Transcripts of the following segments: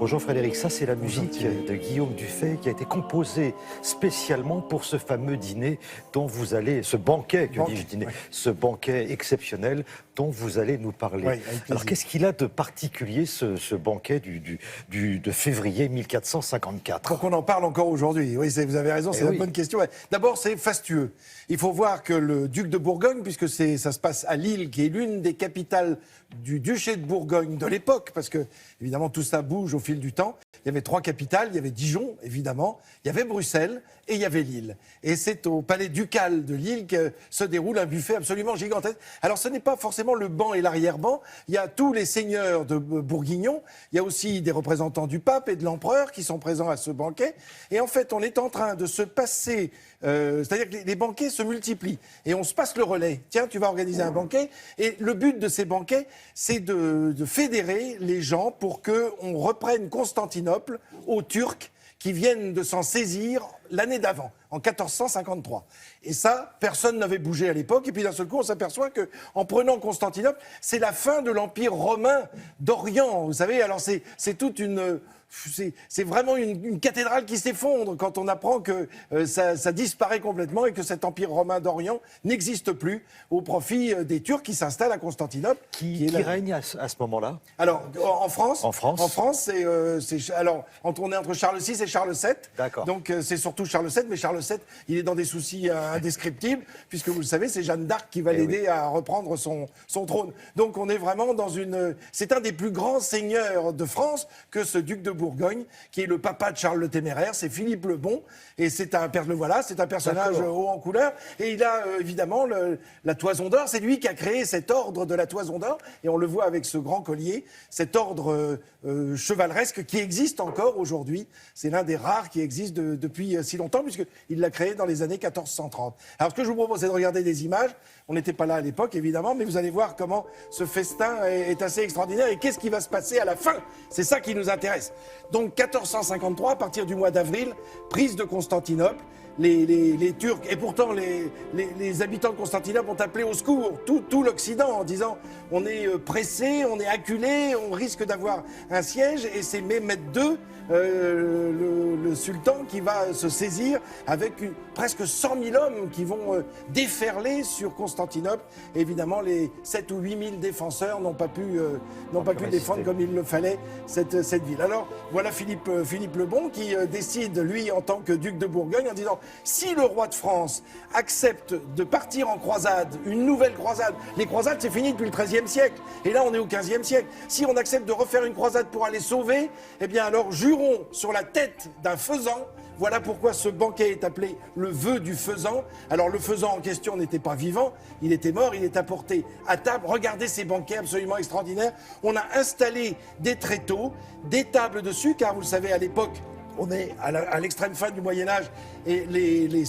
Bonjour Frédéric, ça c'est la musique de Guillaume Dufay qui a été composée spécialement pour ce fameux dîner dont vous allez, ce banquet, que dis-je dîner, ce banquet exceptionnel dont vous allez nous parler. Oui, alors qu'est-ce qu'il a de particulier ce banquet de février 1454? Pour qu'on en parle encore aujourd'hui. Oui, vous avez raison, c'est une bonne question. D'abord, c'est fastueux. Il faut voir que le duc de Bourgogne, puisque ça se passe à Lille, qui est l'une des capitales du duché de Bourgogne de l'époque, parce que évidemment tout ça bouge au fil du temps. Il y avait 3 capitales, il y avait Dijon, évidemment, il y avait Bruxelles et il y avait Lille. Et c'est au palais ducal de Lille que se déroule un buffet absolument gigantesque. Alors ce n'est pas forcément le banc et l'arrière-banc, il y a tous les seigneurs de Bourguignon, il y a aussi des représentants du pape et de l'empereur qui sont présents à ce banquet. Et en fait, on est en train de se passer, c'est-à-dire que les banquets se multiplient et on se passe le relais. Tiens, tu vas organiser un banquet. Et le but de ces banquets, c'est de fédérer les gens pour qu'on reprenne Constantinople aux Turcs qui viennent de s'en saisir l'année d'avant, en 1453. Et ça, personne n'avait bougé à l'époque. Et puis d'un seul coup, on s'aperçoit qu'en prenant Constantinople, c'est la fin de l'Empire romain d'Orient. Vous savez, alors c'est toute une... C'est vraiment une cathédrale qui s'effondre quand on apprend que ça disparaît complètement et que cet empire romain d'Orient n'existe plus au profit des Turcs qui s'installent à Constantinople. Qui règne à ce moment-là? Alors, en France, alors, on est entre Charles VI et Charles VII. D'accord. Donc, c'est surtout Charles VII, mais Charles VII, il est dans des soucis indescriptibles, puisque vous le savez, c'est Jeanne d'Arc qui va l'aider à reprendre son trône. Donc, on est vraiment dans c'est un des plus grands seigneurs de France que ce duc de Bourgogne, qui est le papa de Charles le Téméraire, c'est Philippe le Bon, et c'est un personnage haut en couleur, et il a évidemment la Toison d'Or, c'est lui qui a créé cet ordre de la Toison d'Or, et on le voit avec ce grand collier, cet ordre chevaleresque qui existe encore aujourd'hui, c'est l'un des rares qui existe depuis si longtemps, puisqu'il l'a créé dans les années 1430. Alors ce que je vous propose, c'est de regarder des images, on n'était pas là à l'époque évidemment, mais vous allez voir comment ce festin est assez extraordinaire, et qu'est-ce qui va se passer à la fin, c'est ça qui nous intéresse. Donc 1453, à partir du mois d'avril, prise de Constantinople, les Turcs, et pourtant les habitants de Constantinople ont appelé au secours tout l'Occident en disant on est pressé, on est acculé, on risque d'avoir un siège, et c'est Mehmed II, le sultan, qui va se saisir avec presque 100 000 hommes qui vont déferler sur Constantinople. Et évidemment, les 7 ou 8 000 défenseurs n'ont pas pu défendre comme il le fallait cette ville. Alors voilà Philippe le Bon qui décide, lui, en tant que duc de Bourgogne, en disant si le roi de France accepte de partir en croisade, une nouvelle croisade, les croisades c'est fini depuis le XIIIe siècle, et là on est au XVe siècle, si on accepte de refaire une croisade pour aller sauver, eh bien alors jurons sur la tête d'un faisan. Voilà pourquoi ce banquet est appelé le vœu du faisan. Alors le faisan en question n'était pas vivant, il était mort, il est apporté à table. Regardez ces banquets absolument extraordinaires. On a installé des tréteaux, des tables dessus, car vous le savez, à l'époque, on est à l'extrême fin du Moyen-Âge et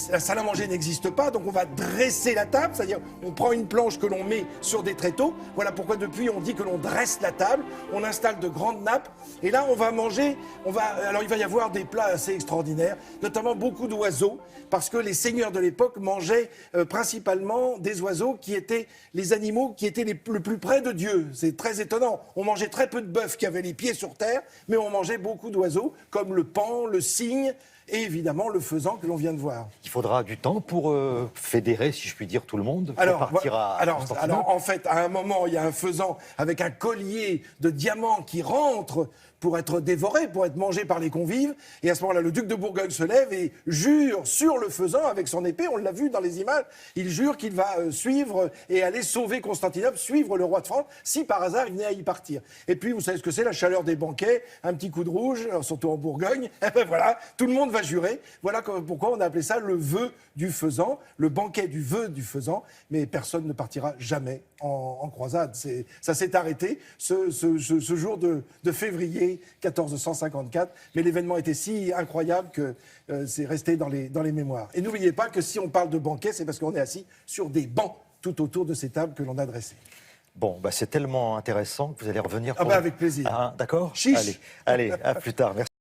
la salle à manger n'existe pas, donc on va dresser la table, c'est-à-dire on prend une planche que l'on met sur des tréteaux. Voilà pourquoi depuis on dit que l'on dresse la table, on installe de grandes nappes, et là on va manger, alors il va y avoir des plats assez extraordinaires, notamment beaucoup d'oiseaux, parce que les seigneurs de l'époque mangeaient principalement des oiseaux qui étaient les animaux qui étaient le plus près de Dieu. C'est très étonnant, on mangeait très peu de bœufs qui avaient les pieds sur terre, mais on mangeait beaucoup d'oiseaux, comme le paon, le cygne, et évidemment le faisan que l'on vient de voir. Il faudra du temps pour fédérer, si je puis dire, tout le monde, pour partir à Constantinople. Alors, en fait, à un moment, il y a un faisan avec un collier de diamants qui rentre pour être dévoré, pour être mangé par les convives. Et à ce moment-là, le duc de Bourgogne se lève et jure sur le faisan avec son épée, on l'a vu dans les images, il jure qu'il va suivre et aller sauver Constantinople, suivre le roi de France, si par hasard il venait à y partir. Et puis, vous savez ce que c'est, la chaleur des banquets, un petit coup de rouge, surtout en Bourgogne, et ben voilà, tout le monde va jurer. Voilà pourquoi on a appelé ça le vœu du faisan, le banquet du vœu du faisan, mais personne ne partira jamais en croisade. Ça s'est arrêté ce jour de février 1454, mais l'événement était si incroyable que c'est resté dans les mémoires. Et n'oubliez pas que si on parle de banquet, c'est parce qu'on est assis sur des bancs tout autour de ces tables que l'on a dressées. Bon, c'est tellement intéressant que vous allez revenir pour... avec plaisir. D'accord ? Chiche. Allez, à plus tard. Merci.